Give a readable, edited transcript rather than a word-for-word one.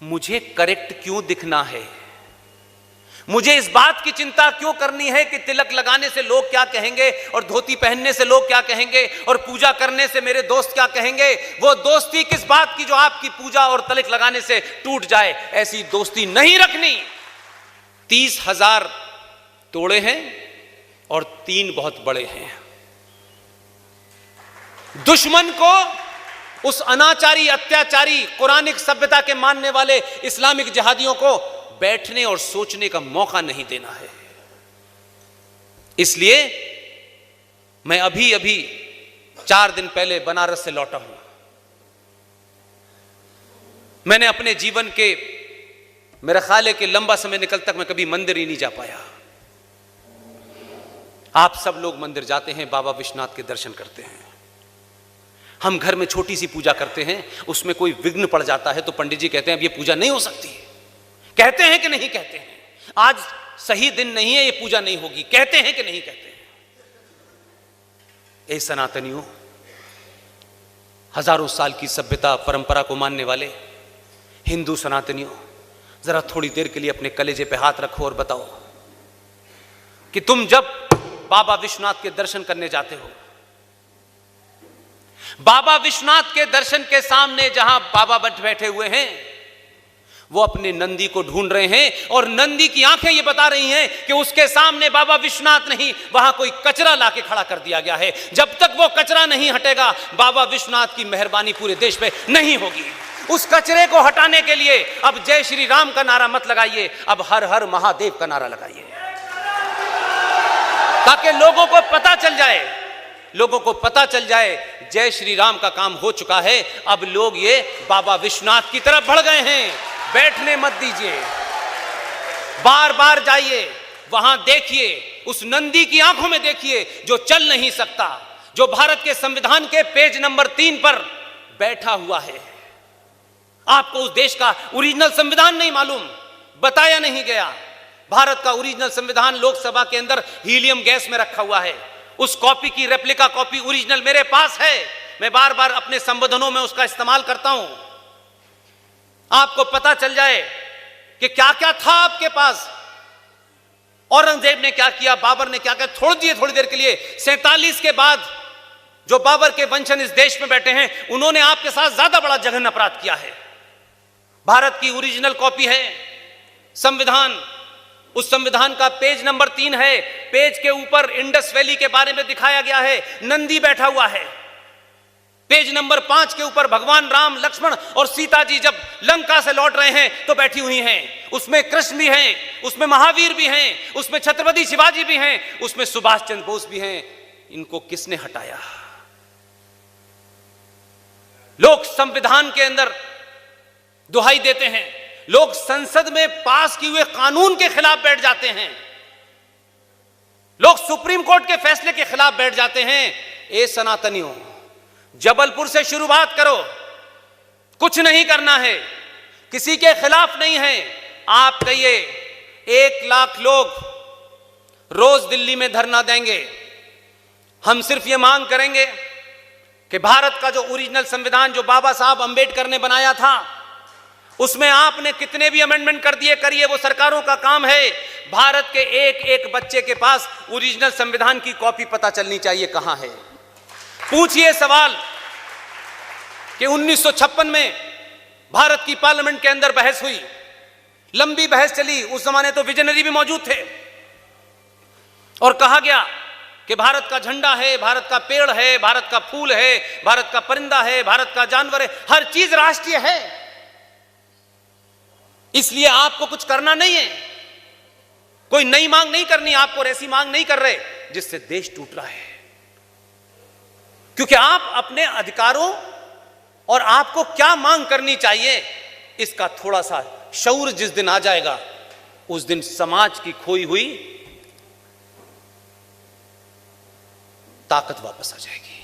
मुझे करेक्ट क्यों दिखना है? मुझे इस बात की चिंता क्यों करनी है कि तिलक लगाने से लोग क्या कहेंगे, और धोती पहनने से लोग क्या कहेंगे, और पूजा करने से मेरे दोस्त क्या कहेंगे? वो दोस्ती किस बात की जो आपकी पूजा और तिलक लगाने से टूट जाए? ऐसी दोस्ती नहीं रखनी। 30,000 तोड़े हैं और 3 बहुत बड़े हैं। दुश्मन को, उस अनाचारी, अत्याचारी, कुरानिक सभ्यता के मानने वाले इस्लामिक जिहादियों को बैठने और सोचने का मौका नहीं देना है। इसलिए मैं अभी 4 दिन पहले बनारस से लौटा हूं। मैंने अपने जीवन के, मेरा ख्याल है कि लंबा समय निकल तक मैं कभी मंदिर ही नहीं जा पाया। आप सब लोग मंदिर जाते हैं, बाबा विश्वनाथ के दर्शन करते हैं। हम घर में छोटी सी पूजा करते हैं, उसमें कोई विघ्न पड़ जाता है तो पंडित जी कहते हैं अब ये पूजा नहीं हो सकती। कहते हैं कि नहीं कहते हैं? आज सही दिन नहीं है, ये पूजा नहीं होगी। कहते हैं कि नहीं कहते हैं? ए सनातनियों, हजारों साल की सभ्यता परंपरा को मानने वाले हिंदू सनातनियों, जरा थोड़ी देर के लिए अपने कलेजे पे हाथ रखो और बताओ कि तुम जब बाबा विश्वनाथ के दर्शन करने जाते हो, बाबा विश्वनाथ के दर्शन के सामने जहां बाबा बैठे हुए हैं, वो अपने नंदी को ढूंढ रहे हैं और नंदी की आंखें ये बता रही हैं कि उसके सामने बाबा विश्वनाथ नहीं, वहां कोई कचरा लाके खड़ा कर दिया गया है। जब तक वो कचरा नहीं हटेगा, बाबा विश्वनाथ की मेहरबानी पूरे देश पे नहीं होगी। उस कचरे को हटाने के लिए अब जय श्री राम का नारा मत लगाइए, अब हर हर महादेव का नारा लगाइए, ताकि लोगों को पता चल जाए, लोगों को पता चल जाए जय श्री राम का काम हो चुका है। अब लोग ये बाबा विश्वनाथ की तरफ बढ़ गए हैं। बैठने मत दीजिए, बार बार जाइए, वहां देखिए, उस नंदी की आंखों में देखिए जो चल नहीं सकता, जो भारत के संविधान के पेज नंबर 3 पर बैठा हुआ है। आपको उस देश का ओरिजिनल संविधान नहीं मालूम, बताया नहीं गया। भारत का ओरिजिनल संविधान लोकसभा के अंदर हीलियम गैस में रखा हुआ है। उस कॉपी की रेप्लिका कॉपी ओरिजिनल मेरे पास है। मैं बार बार अपने संबोधनों में उसका इस्तेमाल करता हूं। आपको पता चल जाए कि क्या क्या था आपके पास, औरंगजेब ने क्या किया, बाबर ने क्या किया। छोड़ दिए थोड़ी देर के लिए, 47 के बाद जो बाबर के वंशज इस देश में बैठे हैं, उन्होंने आपके साथ ज्यादा बड़ा जघन्य अपराध किया है। भारत की ओरिजिनल कॉपी है संविधान, उस संविधान का पेज नंबर 3 है। पेज के ऊपर इंडस वैली के बारे में दिखाया गया है, नंदी बैठा हुआ है। पेज नंबर 5 के ऊपर भगवान राम, लक्ष्मण और सीता जी जब लंका से लौट रहे हैं तो बैठी हुई हैं। उसमें कृष्ण भी हैं, उसमें महावीर भी हैं, उसमें छत्रपति शिवाजी भी हैं, उसमें सुभाष चंद्र बोस भी हैं। इनको किसने हटाया? लोग संविधान के अंदर दुहाई देते हैं, लोग संसद में पास किए हुए कानून के खिलाफ बैठ जाते हैं, लोग सुप्रीम कोर्ट के फैसले के खिलाफ बैठ जाते हैं। ए सनातनियों, जबलपुर से शुरुआत करो, कुछ नहीं करना है, किसी के खिलाफ नहीं है। आप कहिए 1 लाख लोग रोज दिल्ली में धरना देंगे, हम सिर्फ ये मांग करेंगे कि भारत का जो ओरिजिनल संविधान जो बाबा साहब अंबेडकर ने बनाया था, उसमें आपने कितने भी अमेंडमेंट कर दिए, करिए, वो सरकारों का काम है। भारत के एक एक बच्चे के पास ओरिजिनल संविधान की कॉपी पता चलनी चाहिए कहां है। पूछिए सवाल कि 1956 में भारत की पार्लियामेंट के अंदर बहस हुई, लंबी बहस चली। उस जमाने तो विजनरी भी मौजूद थे और कहा गया कि भारत का झंडा है, भारत का पेड़ है, भारत का फूल है, भारत का परिंदा है, भारत का जानवर है, हर चीज राष्ट्रीय है। इसलिए आपको कुछ करना नहीं है, कोई नई मांग नहीं करनी, आपको ऐसी मांग नहीं कर रहे जिससे देश टूट रहा है। क्योंकि आप अपने अधिकारों और आपको क्या मांग करनी चाहिए, इसका थोड़ा सा शऊर जिस दिन आ जाएगा, उस दिन समाज की खोई हुई ताकत वापस आ जाएगी।